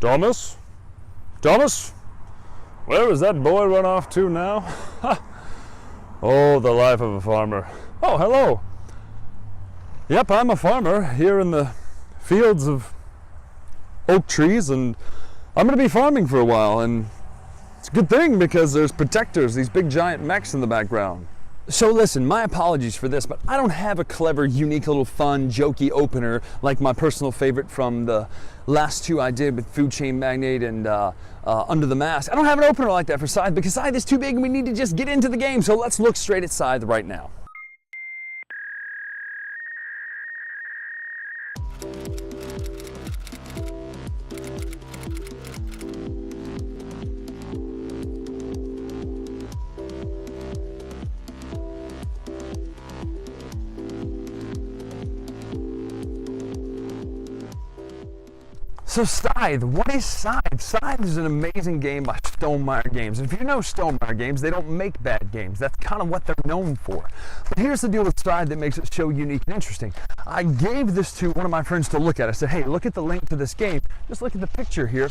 Thomas? Thomas? Where is that boy run off to now? Oh, the life of a farmer. Oh, hello. Yep, I'm a farmer here in the fields of oak trees, and I'm going to be farming for a while, and it's a good thing because there's protectors, these big giant mechs in the background. So listen, my apologies for this, but I don't have a clever, unique little fun, jokey opener like my personal favorite from the last two I did with Food Chain Magnate and Under the Mask. I don't have an opener like that for Scythe because Scythe is too big and we need to just get into the game. So let's look straight at Scythe right now. So Scythe, what is Scythe? Scythe is an amazing game by Stonemaier Games. And if you know Stonemaier Games, they don't make bad games. That's kind of what they're known for. But here's the deal with Scythe that makes it so unique and interesting. I gave this to one of my friends to look at. I said, hey, look at the link to this game. Just look at the picture here.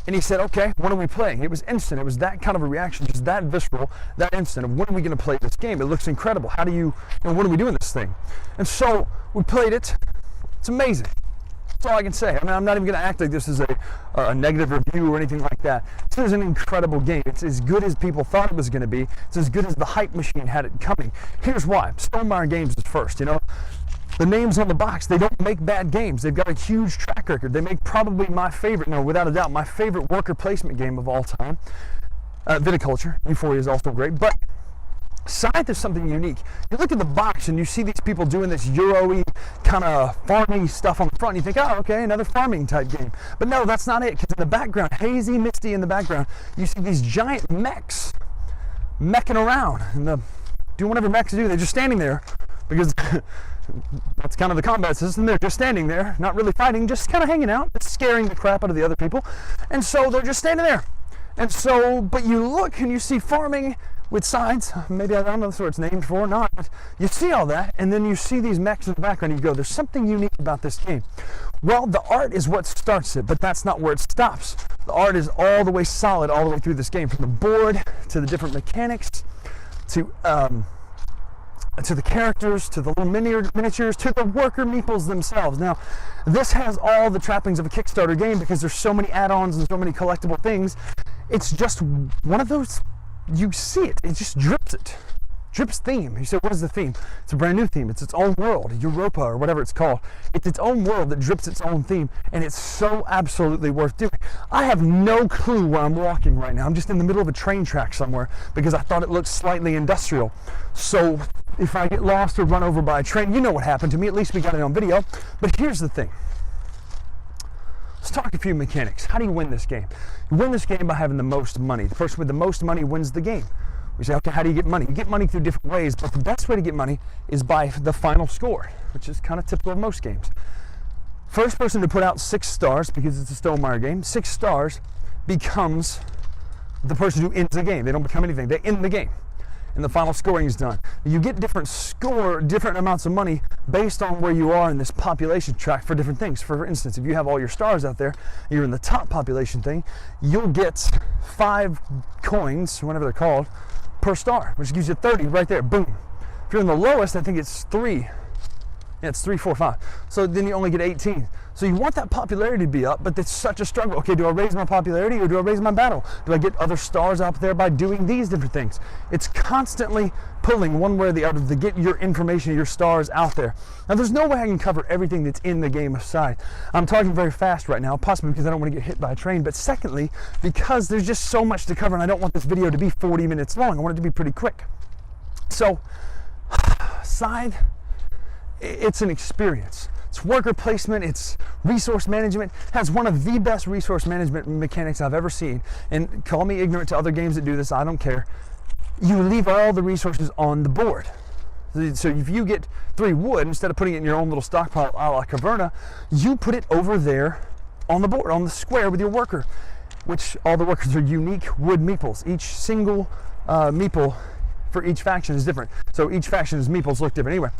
And he said, okay, what are we playing? It was instant. It was that kind of a reaction, just that visceral, that instant of when are we going to play this game? It looks incredible. How do you know, when are we doing this thing? And so we played it. It's amazing. That's all I can say. I mean, I'm not even going to act like this is a negative review or anything like that. This is an incredible game. It's as good as people thought it was going to be. It's as good as the hype machine had it coming. Here's why. Stonemaier Games is first, you know. The names on the box, they don't make bad games. They've got a huge track record. They make probably my favorite, no, without a doubt, my favorite worker placement game of all time. Viticulture. Euphoria is also great. But Scythe is something unique. You look at the box and you see these people doing this Euro-y kind of farming stuff on the front. And you think, oh, okay, another farming type game. But no, that's not it. Because in the background, hazy, misty in the background, you see these giant mechs meching around and doing whatever mechs do. They're just standing there because that's kind of the combat system. They're just standing there, not really fighting, just kind of hanging out. It's scaring the crap out of the other people. And so they're just standing there. And so, but you look and you see farming with sides, maybe I don't know what it's named for or not, but you see all that, and then you see these mechs in the background, and you go, there's something unique about this game. Well, the art is what starts it, but that's not where it stops. The art is all the way solid, all the way through this game, from the board, to the different mechanics, to the characters, to the little miniatures, to the worker meeples themselves. Now, this has all the trappings of a Kickstarter game because there's so many add-ons and so many collectible things. It's just one of those. You see it, it just drips it. Drips theme. You say, what is the theme? It's a brand new theme. It's its own world, Europa or whatever it's called. It's its own world that drips its own theme, and it's so absolutely worth doing. I have no clue where I'm walking right now. I'm just in the middle of a train track somewhere because I thought it looked slightly industrial. So if I get lost or run over by a train, you know what happened to me. At least we got it on video. But here's the thing. Let's talk a few mechanics. How do you win this game? You win this game by having the most money. The person with the most money wins the game. We say, okay, how do you get money? You get money through different ways, but the best way to get money is by the final score, which is kind of typical of most games. First person to put out 6 stars, because it's a Stonemaier game, 6 stars becomes the person who ends the game. They don't become anything. They end the game. And the final scoring is done. You get different amounts of money based on where you are in this population track for different things. For instance, if you have all your stars out there, you're in the top population thing, you'll get 5 coins, whatever they're called, per star, which gives you 30 right there, boom. If you're in the lowest, I think it's 3. Yeah, it's 3, 4, 5. So then you only get 18. So you want that popularity to be up, but it's such a struggle. Okay, do I raise my popularity or do I raise my battle? Do I get other stars out there by doing these different things? It's constantly pulling one way or the other to get your information, your stars out there. Now, there's no way I can cover everything that's in the game of Scythe. I'm talking very fast right now, possibly because I don't want to get hit by a train, but secondly, because there's just so much to cover and I don't want this video to be 40 minutes long. I want it to be pretty quick. So, Scythe, it's an experience. It's worker placement, it's resource management. It has one of the best resource management mechanics I've ever seen. And call me ignorant to other games that do this, I don't care. You leave all the resources on the board. So if you get 3 wood, instead of putting it in your own little stockpile a la Caverna, you put it over there on the board, on the square with your worker, which all the workers are unique wood meeples. Each single meeple for each faction is different. So each faction's meeples look different. Anyway,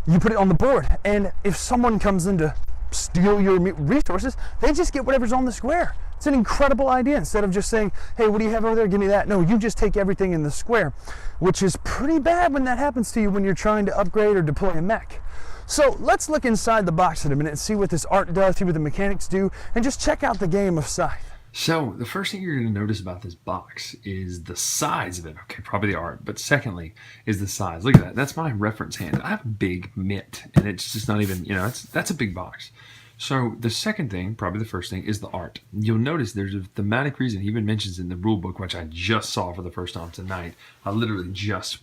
you put it on the board, and if someone comes in to steal your resources. They just get whatever's on the square. It's an incredible idea. Instead of just saying, hey, what do you have over there? Give me that. No, you just take everything in the square, which is pretty bad when that happens to you when you're trying to upgrade or deploy a mech. So let's look inside the box in a minute and see what this art does, see what the mechanics do, and just check out the game of Scythe. So the first thing you're going to notice about this box is the size of it. Okay, probably the art, but secondly is the size. Look at that. That's my reference hand. I have a big mitt, and it's just not even, that's a big box. So the second thing, probably the first thing, is the art. You'll notice there's a thematic reason. He even mentions in the rule book, which I just saw for the first time tonight. I literally just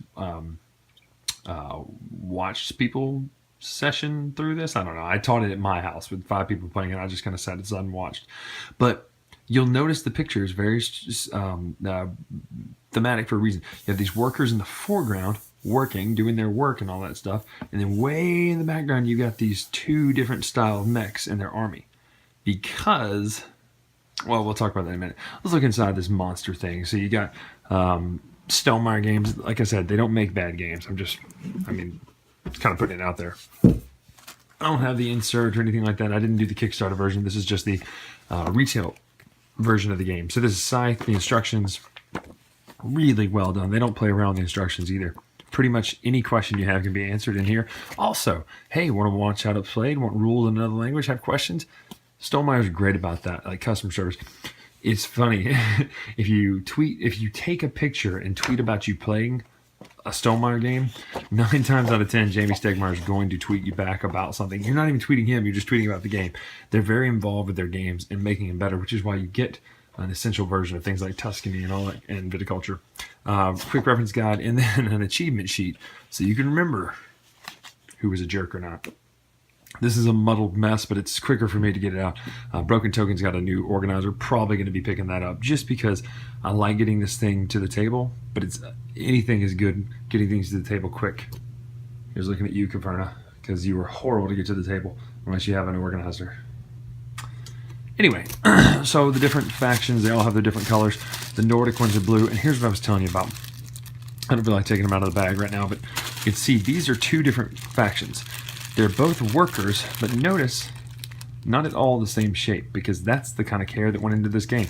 watched people session through this. I don't know. I taught it at my house with 5 people playing it. I just kind of sat aside and watched. But you'll notice the picture is very thematic for a reason. You have these workers in the foreground working, doing their work and all that stuff. And then way in the background, you got these 2 different style of mechs in their army. Because, well, we'll talk about that in a minute. Let's look inside this monster thing. So you got Stonemaier Games. Like I said, they don't make bad games. Just kind of putting it out there. I don't have the insert or anything like that. I didn't do the Kickstarter version. This is just the retail version of the game. So this is Scythe. The instructions, really well done. They don't play around with the instructions either. Pretty much any question you have can be answered in here. Also, hey, want to watch how it's played? Want rules in another language? Have questions? Stonemeier's great about that, like customer service. It's funny if you take a picture and tweet about you playing a Stonemaier game, 9 times out of 10, Jamie Stegmaier is going to tweet you back about something. You're not even tweeting him, you're just tweeting about the game. They're very involved with their games and making them better, which is why you get an essential version of things like Tuscany and all that, and viticulture. Quick reference guide, and then an achievement sheet so you can remember who was a jerk or not. This is a muddled mess, but it's quicker for me to get it out. Broken Token's got a new organizer. Probably going to be picking that up just because I like getting this thing to the table, but anything is good getting things to the table quick. Here's looking at you, Caverna, because you were horrible to get to the table unless you have an organizer. Anyway, so the different factions, they all have their different colors. The Nordic ones are blue, and here's what I was telling you about. I don't feel like taking them out of the bag right now, but you can see these are 2 different factions. They're both workers, but notice, not at all the same shape, because that's the kind of care that went into this game.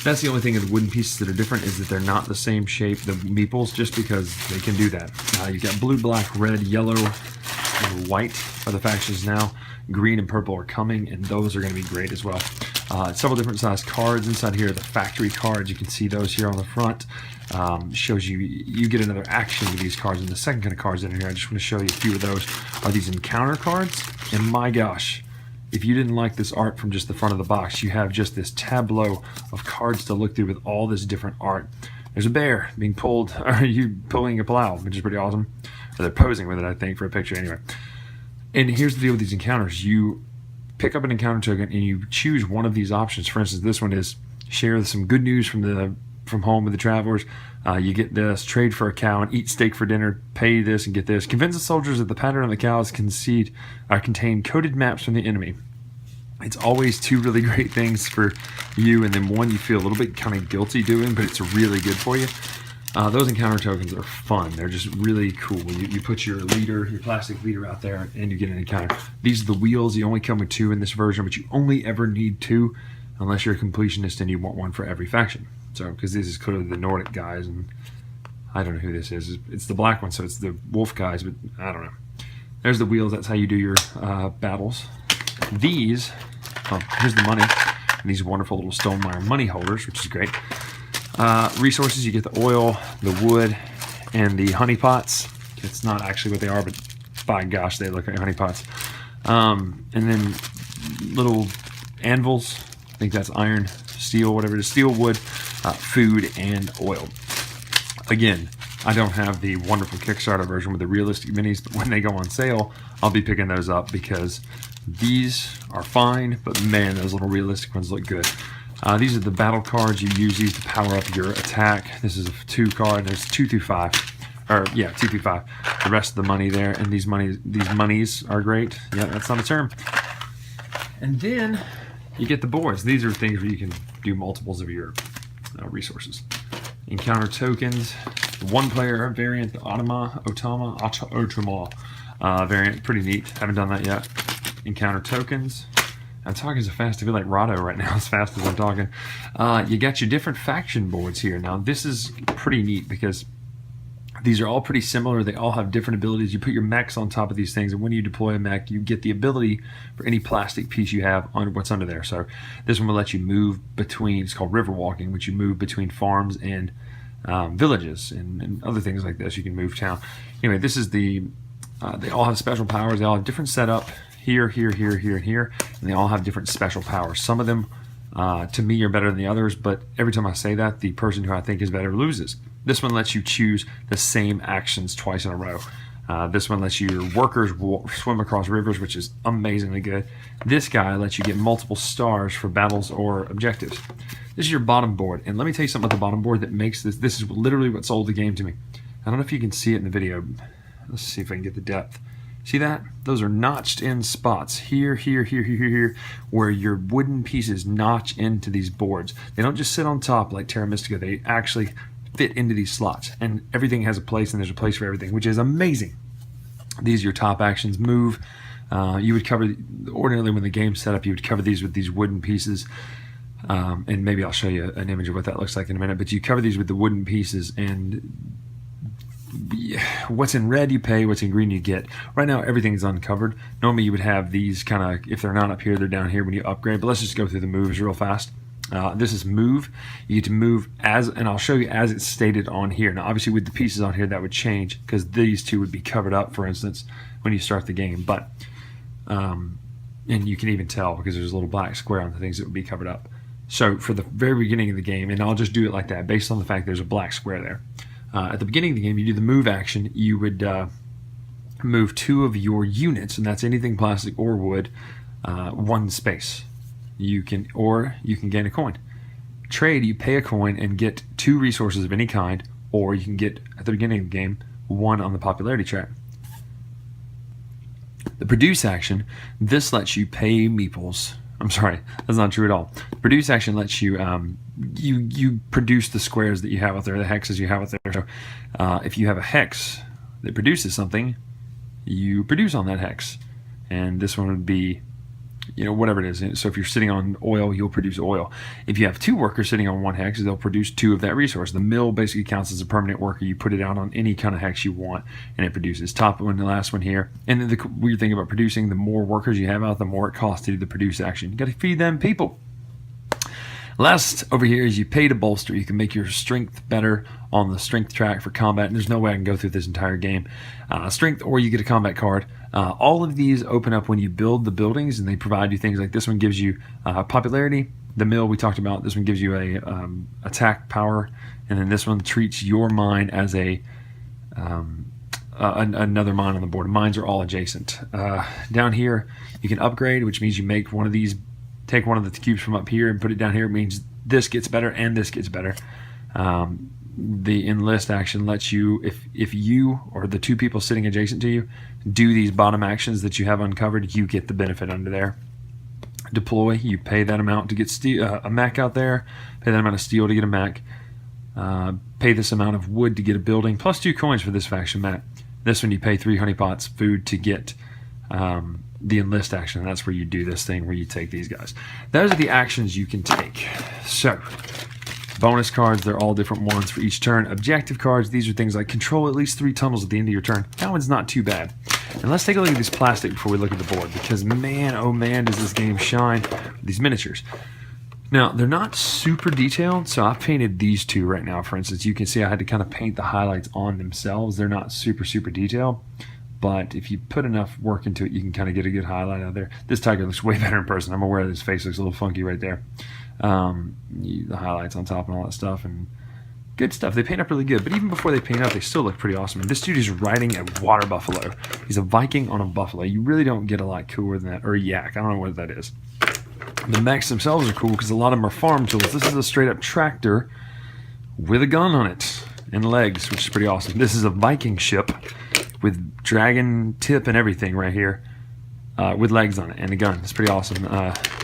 That's the only thing of the wooden pieces that are different, is that they're not the same shape, the meeples, just because they can do that. You've got blue, black, red, yellow, and white are the factions now. Green and purple are coming, and those are going to be great as well. Several different size cards inside here. The factory cards, you can see those here on the front. Shows you get another action with these cards. And the second kind of cards in here, I just want to show you a few of those, are these encounter cards. And my gosh, if you didn't like this art from just the front of the box, you have just this tableau of cards to look through with all this different art. There's a bear being pulled, or you pulling a plow, which is pretty awesome. Or they're posing with it, I think, for a picture anyway. And here's the deal with these encounters. You pick up an encounter token and you choose one of these options. For instance, this one is share some good news from home with the travelers. You get this, trade for a cow and eat steak for dinner, pay this and get this. Convince the soldiers that the pattern of the cows contain coded maps from the enemy. It's always 2 really great things for you, and then one you feel a little bit kind of guilty doing, but it's really good for you. Those encounter tokens are fun. They're just really cool. You put your leader, your plastic leader out there, and you get an encounter. These are the wheels. You only come with 2 in this version, but you only ever need 2 unless you're a completionist and you want one for every faction. So, because this is clearly the Nordic guys, and I don't know who this is. It's the black one, so it's the wolf guys, but I don't know. There's the wheels. That's how you do your battles. These, here's the money. These wonderful little Stonemaier money holders, which is great. Resources, you get the oil, the wood, and the honey pots. It's not actually what they are, but by gosh, they look like honey pots. And then little anvils. I think that's iron, steel, whatever it is. Steel, wood, food, and oil. Again, I don't have the wonderful Kickstarter version with the realistic minis, but when they go on sale, I'll be picking those up because these are fine, but man, those little realistic ones look good. These are the battle cards. You use these to power up your attack. This is a 2 card. There's 2 through 5. Or, yeah, 2 through 5. The rest of the money there. And these monies are great. Yeah, that's not a term. And then you get the boards. These are things where you can do multiples of your resources. Encounter tokens. 1-player variant, the Otama variant. Pretty neat. Haven't done that yet. encounter tokens. I'm talking so fast, I feel like Rado right now as fast as I'm talking. You got your different faction boards here. Now this is pretty neat because these are all pretty similar. They all have different abilities. You put your mechs on top of these things, and when you deploy a mech, you get the ability for any plastic piece you have on what's under there. So this one will let you move between, it's called river walking, which you move between farms and villages and other things like this. You can move town. Anyway, this is the, they all have special powers. They all have different setup here, here, here, here, and here, and they all have different special powers. Some of them, to me, are better than the others, but every time I say that, the person who I think is better loses. This one lets you choose the same actions twice in a row. This one lets your workers swim across rivers, which is amazingly good. This guy lets you get multiple stars for battles or objectives. This is your bottom board, and let me tell you something about the bottom board that makes this. This is literally what sold the game to me. I don't know if you can see it in the video. Let's see if I can get the depth. See that? Those are notched in spots here, here, here, here, here, here, where your wooden pieces notch into these boards. They don't just sit on top like Terra Mystica. They actually fit into these slots, and everything has a place, and there's a place for everything, which is amazing. These are your top actions. Move. You would cover, ordinarily when the game's set up, you would cover these with these wooden pieces, and maybe I'll show you an image of what that looks like in a minute, but you cover these with the wooden pieces, and what's in red you pay, what's in green you get. Right now everything's uncovered. Normally you would have these kind of, if they're not up here, they're down here when you upgrade, but let's just go through the moves real fast. This is move. You get to move as, and I'll show you as it's stated on here. Now obviously with the pieces on here that would change because these two would be covered up, for instance, when you start the game, but and you can even tell because there's a little black square on the things that would be covered up. So for the very beginning of the game, and I'll just do it like that based on the fact there's a black square there. At the beginning of the game, you do the move action. You would move 2 of your units, and that's anything plastic or wood, 1 space. You can gain a coin. Trade, you pay a coin and get 2 resources of any kind, or you can get, at the beginning of the game, 1 on the popularity chart. The produce action, this lets you pay meeples. I'm sorry, that's not true at all. The produce action lets you you produce the squares that you have out there, the hexes you have out there. So if you have a hex that produces something, you produce on that hex, and this one would be, you know, whatever it is. So if you're sitting on oil, you'll produce oil. If you have 2 workers sitting on 1 hex, they'll produce 2 of that resource. The mill basically counts as a permanent worker. You put it out on any kind of hex you want, and it produces. Top one, the last one here. And then the weird thing about producing, the more workers you have out, the more it costs to do the produce action. You got to feed them people. Last over here is you pay to bolster. You can make your strength better on the strength track for combat, and there's no way I can go through this entire game. Strength, or you get a combat card. All of these open up when you build the buildings, and they provide you things like this one gives you popularity. The mill we talked about, this one gives you a attack power, and then this one treats your mine as a another mine on the board. Mines are all adjacent. Down here, you can upgrade, which means you make one of these. Take one of the cubes from up here and put it down here. It means this gets better and this gets better. The enlist action lets you, if you or the 2 people sitting adjacent to you do these bottom actions that you have uncovered, you get the benefit under there. Deploy, you pay that amount to get a mech out there, pay that amount of steel to get a mech, pay this amount of wood to get a building, plus 2 coins for this faction mech. This one you pay 3 honeypots food to get the enlist action. That's where you do this thing where you take these guys. Those are the actions you can take. So bonus cards, they're all different ones for each turn. Objective cards, these are things like control at least 3 tunnels at the end of your turn. That one's not too bad. And let's take a look at this plastic before we look at the board, because man, oh man, does this game shine with these miniatures. Now, they're not super detailed, so I've painted these 2 right now. For instance, you can see I had to kind of paint the highlights on themselves. They're not super detailed. But if you put enough work into it, you can kind of get a good highlight out there. This tiger looks way better in person. I'm aware that his face looks a little funky right there. The highlights on top and all that stuff, and good stuff. They paint up really good, but even before they paint up, they still look pretty awesome. And this dude is riding a water buffalo. He's a Viking on a buffalo. You really don't get a lot cooler than that, or a yak. I don't know what that is. The mechs themselves are cool because a lot of them are farm tools. This is a straight up tractor with a gun on it and legs, which is pretty awesome. This is a Viking ship with dragon tip and everything right here, with legs on it and a gun. It's pretty awesome.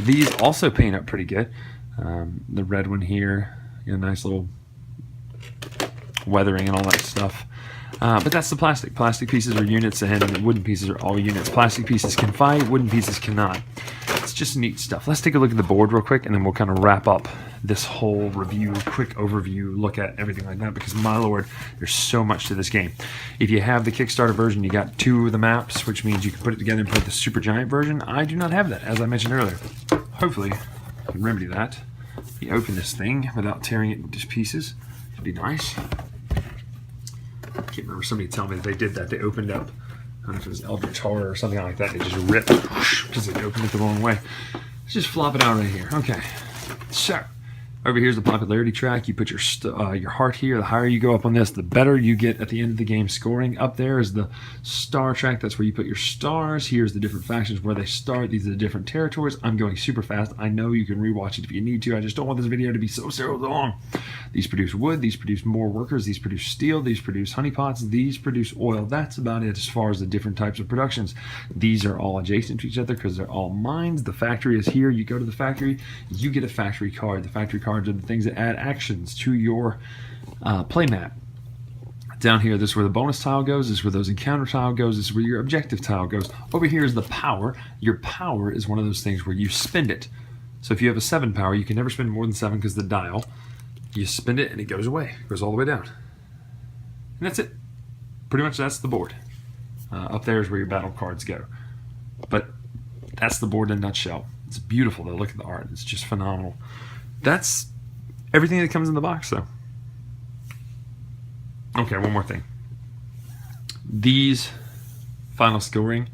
These also paint up pretty good. The red one here, got a nice little weathering and all that stuff. But that's the plastic. Plastic pieces are units, and the wooden pieces are all units. Plastic pieces can fight, wooden pieces cannot. It's just neat stuff. Let's take a look at the board real quick, and then we'll kind of wrap up this whole review, quick overview, look at everything like that, because my lord, there's so much to this game. If you have the Kickstarter version, you got 2 of the maps, which means you can put it together and play the super giant version. I do not have that, as I mentioned earlier. Hopefully, I can remedy that. You open this thing without tearing it into pieces. It'd be nice. I can't remember, somebody telling me that they did that. They opened up, I don't know if it was Eldritch Horror or something like that. They just ripped because they opened it the wrong way. Let's just flop it out right here. Okay, so over here's the popularity track. You put your heart here. The higher you go up on this, the better you get at the end of the game scoring. Up there is the star track. That's where you put your stars. Here's the different factions where they start. These are the different territories. I'm going super fast. I know you can rewatch it if you need to. I just don't want this video to be so long. These produce wood. These produce more workers. These produce steel. These produce honeypots. These produce oil. That's about it as far as the different types of productions. These are all adjacent to each other because they're all mines. The factory is here. You go to the factory, you get a factory card. The factory cards are the things that add actions to your play map. Down here, this is where the bonus tile goes. This is where those encounter tile goes. This is where your objective tile goes. Over here is the power. Your power is one of those things where you spend it. So if you have a 7 power, you can never spend more than 7 because the dial. You spend it and it goes away. It goes all the way down. And that's it. Pretty much that's the board. Up there is where your battle cards go. But that's the board in a nutshell. It's beautiful though. Look at the art. It's just phenomenal. That's everything that comes in the box though. Okay, one more thing. These final skill ring,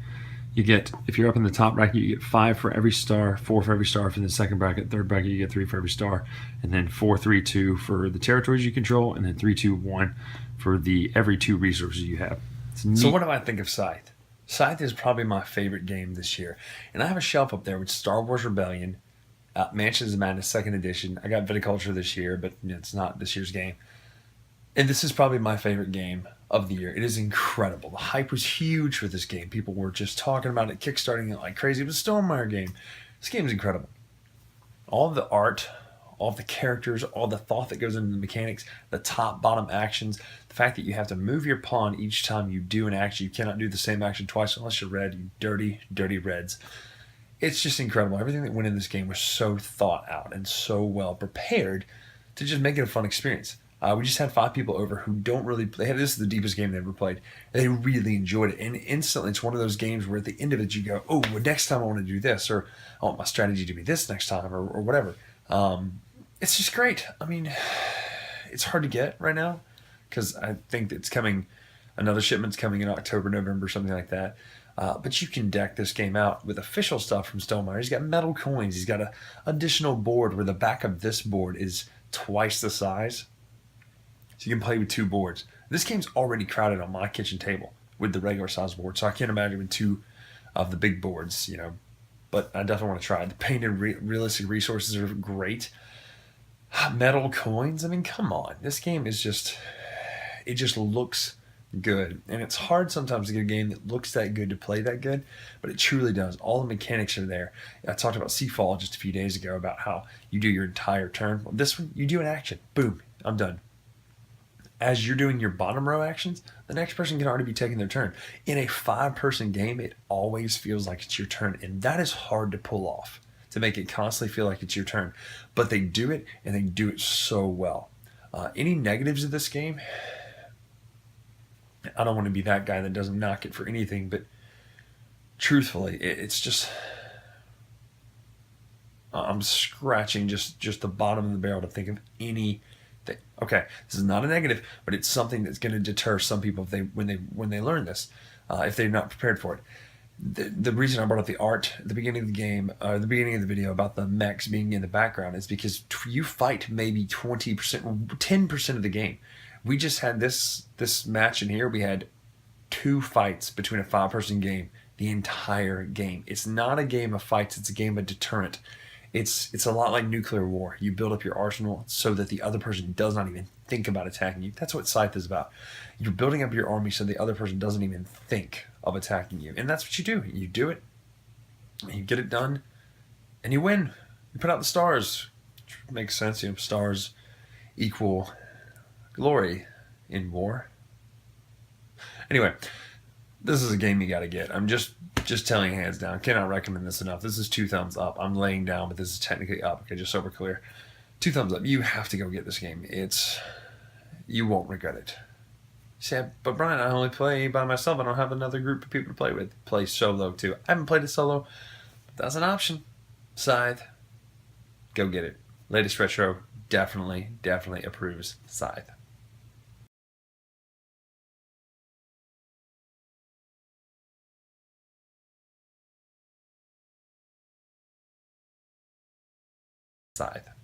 you get, if you're up in the top bracket, you get 5 for every star, 4 for every star for the second bracket, third bracket you get 3 for every star, and then 4, 3, 2 for the territories you control, and then 3, 2, 1 for the every 2 resources you have. So what do I think of Scythe? Scythe is probably my favorite game this year. And I have a shelf up there with Star Wars Rebellion, Mansions of Madness 2nd Edition. I got Viticulture this year, but it's not this year's game. And this is probably my favorite game of the year. It is incredible. The hype was huge for this game. People were just talking about it, kickstarting it like crazy. It was a Stonemaier game. This game is incredible. All of the art, all of the characters, all the thought that goes into the mechanics, the top, bottom actions, the fact that you have to move your pawn each time you do an action. You cannot do the same action twice unless you're red, you dirty, dirty reds. It's just incredible. Everything that went in this game was so thought out and so well prepared to just make it a fun experience. We just had 5 people over who don't really play. This is the deepest game they ever played. They really enjoyed it. And instantly, it's one of those games where at the end of it, you go, oh, well, next time I want to do this, or I want my strategy to be this next time, or whatever. It's just great. I mean, it's hard to get right now because I think it's coming, another shipment's coming in October, November, something like that. But you can deck this game out with official stuff from Stonemaier. He's got metal coins. He's got an additional board where the back of this board is twice the size. So you can play with 2 boards. This game's already crowded on my kitchen table with the regular size board, so I can't imagine with 2 of the big boards, But I definitely want to try it. The painted realistic resources are great. Metal coins, I mean, come on. This game is it just looks good. And it's hard sometimes to get a game that looks that good to play that good, but it truly does. All the mechanics are there. I talked about Seafall just a few days ago about how you do your entire turn. Well, this one, you do an action. Boom, I'm done. As you're doing your bottom row actions, the next person can already be taking their turn. In a 5-person game, it always feels like it's your turn, and that is hard to pull off, to make it constantly feel like it's your turn. But they do it, and they do it so well. Any negatives of this game? I don't want to be that guy that doesn't knock it for anything, but truthfully, it's just... I'm scratching just the bottom of the barrel to think of any... Okay, this is not a negative, but it's something that's going to deter some people when they learn this, if they're not prepared for it. The reason I brought up the art at the beginning of the game, the beginning of the video about the mechs being in the background is because you fight maybe 20%, 10% of the game. We just had this match in here. We had 2 fights between a 5-person game the entire game. It's not a game of fights. It's a game of deterrent. It's a lot like nuclear war. You build up your arsenal so that the other person does not even think about attacking you. That's what Scythe is about. You're building up your army so the other person doesn't even think of attacking you. And that's what you do. You do it, and you get it done, and you win. You put out the stars. Which makes sense. Stars equal glory in war. Anyway, this is a game you got to get. I'm just telling you hands down. Cannot recommend this enough. This is 2 thumbs up. I'm laying down, but this is technically up. Okay, just so we're clear. 2 thumbs up. You have to go get this game. You won't regret it. You say, but Brian, I only play by myself. I don't have another group of people to play with. Play solo too. I haven't played it solo. But that's an option. Scythe. Go get it. Latest retro. Definitely approves Scythe. Scythe.